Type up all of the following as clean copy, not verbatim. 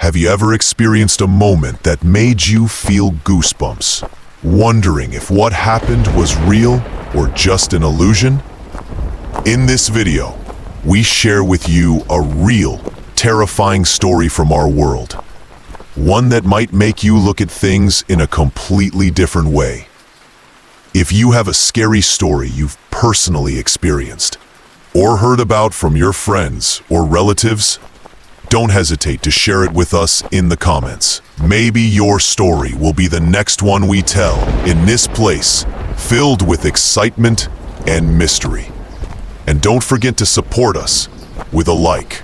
Have you ever experienced a moment that made you feel goosebumps, wondering if what happened was real or just an illusion? In this video, we share with you a real, terrifying story from our world. One that might make you look at things in a completely different way. If you have a scary story you've personally experienced, or heard about from your friends or relatives, don't hesitate to share it with us in the comments. Maybe your story will be the next one we tell in this place, filled with excitement and mystery. And don't forget to support us with a like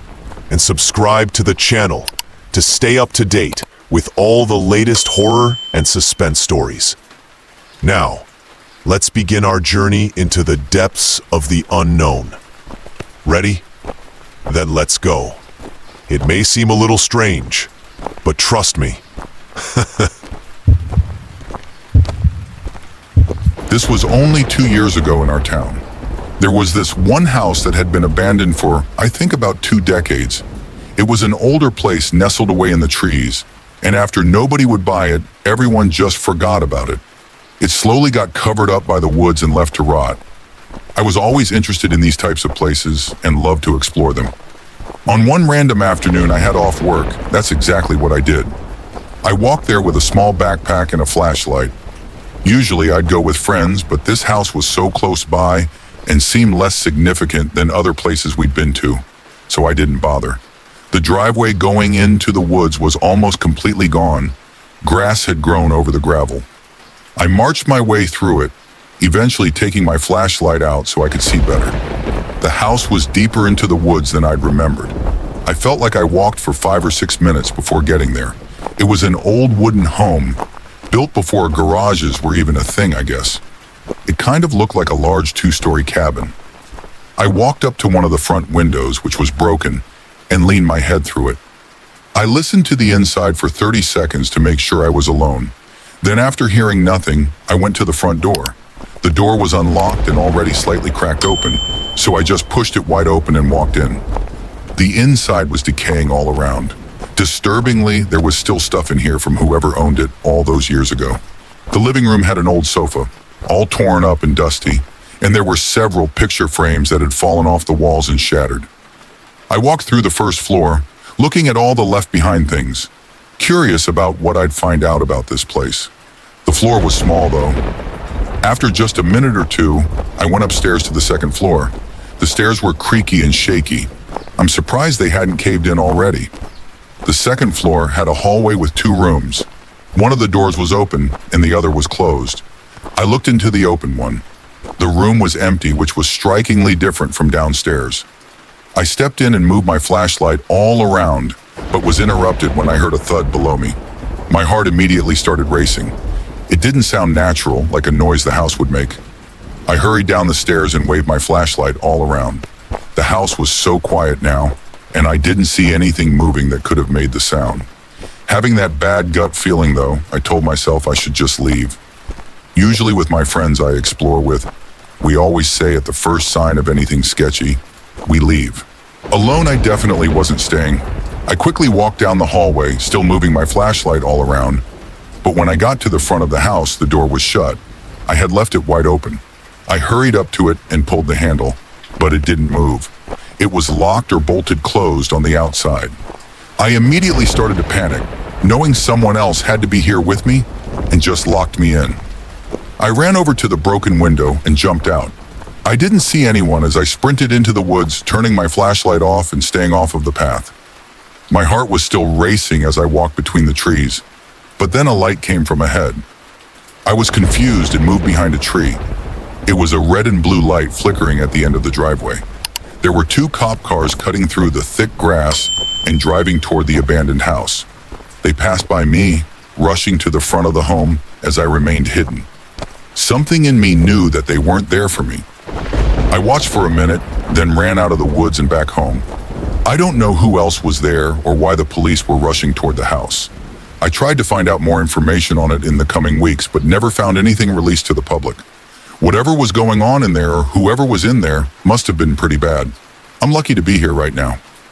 and subscribe to the channel to stay up to date with all the latest horror and suspense stories. Now, let's begin our journey into the depths of the unknown. Ready? Then let's go. It may seem a little strange, but trust me. This was only 2 years ago in our town. There was this one house that had been abandoned for, I think, about 2 decades. It was an older place nestled away in the trees, and after nobody would buy it, everyone just forgot about it. It slowly got covered up by the woods and left to rot. I was always interested in these types of places and loved to explore them. On one random afternoon I had off work. That's exactly what I did. I walked there with a small backpack and a flashlight. Usually I'd go with friends, but this house was so close by and seemed less significant than other places we'd been to, so I didn't bother. The driveway going into the woods was almost completely gone. Grass had grown over the gravel. I marched my way through it, eventually taking my flashlight out so I could see better. The house was deeper into the woods than I'd remembered. I felt like I walked for 5 or 6 minutes before getting there. It was an old wooden home, built before garages were even a thing, I guess. It kind of looked like a large 2-story cabin. I walked up to one of the front windows, which was broken, and leaned my head through it. I listened to the inside for 30 seconds to make sure I was alone. Then after hearing nothing, I went to the front door. The door was unlocked and already slightly cracked open, so I just pushed it wide open and walked in. The inside was decaying all around. Disturbingly, there was still stuff in here from whoever owned it all those years ago. The living room had an old sofa, all torn up and dusty, and there were several picture frames that had fallen off the walls and shattered. I walked through the first floor, looking at all the left-behind things, curious about what I'd find out about this place. The floor was small, though. After just a minute or two, I went upstairs to the second floor. The stairs were creaky and shaky. I'm surprised they hadn't caved in already. The second floor had a hallway with 2 rooms. One of the doors was open and the other was closed. I looked into the open one. The room was empty, which was strikingly different from downstairs. I stepped in and moved my flashlight all around, but was interrupted when I heard a thud below me. My heart immediately started racing. It didn't sound natural, like a noise the house would make. I hurried down the stairs and waved my flashlight all around. The house was so quiet now, and I didn't see anything moving that could have made the sound. Having that bad gut feeling, though, I told myself I should just leave. Usually with my friends I explore with, we always say at the first sign of anything sketchy, we leave. Alone, I definitely wasn't staying. I quickly walked down the hallway, still moving my flashlight all around. But when I got to the front of the house, the door was shut. I had left it wide open. I hurried up to it and pulled the handle, but it didn't move. It was locked or bolted closed on the outside. I immediately started to panic, knowing someone else had to be here with me and just locked me in. I ran over to the broken window and jumped out. I didn't see anyone as I sprinted into the woods, turning my flashlight off and staying off of the path. My heart was still racing as I walked between the trees, but then a light came from ahead. I was confused and moved behind a tree. It was a red and blue light flickering at the end of the driveway. There were 2 cop cars cutting through the thick grass and driving toward the abandoned house. They passed by me, rushing to the front of the home as I remained hidden. Something in me knew that they weren't there for me. I watched for a minute, then ran out of the woods and back home. I don't know who else was there or why the police were rushing toward the house. I tried to find out more information on it in the coming weeks, but never found anything released to the public. Whatever was going on in there, or whoever was in there, must have been pretty bad. I'm lucky to be here right now.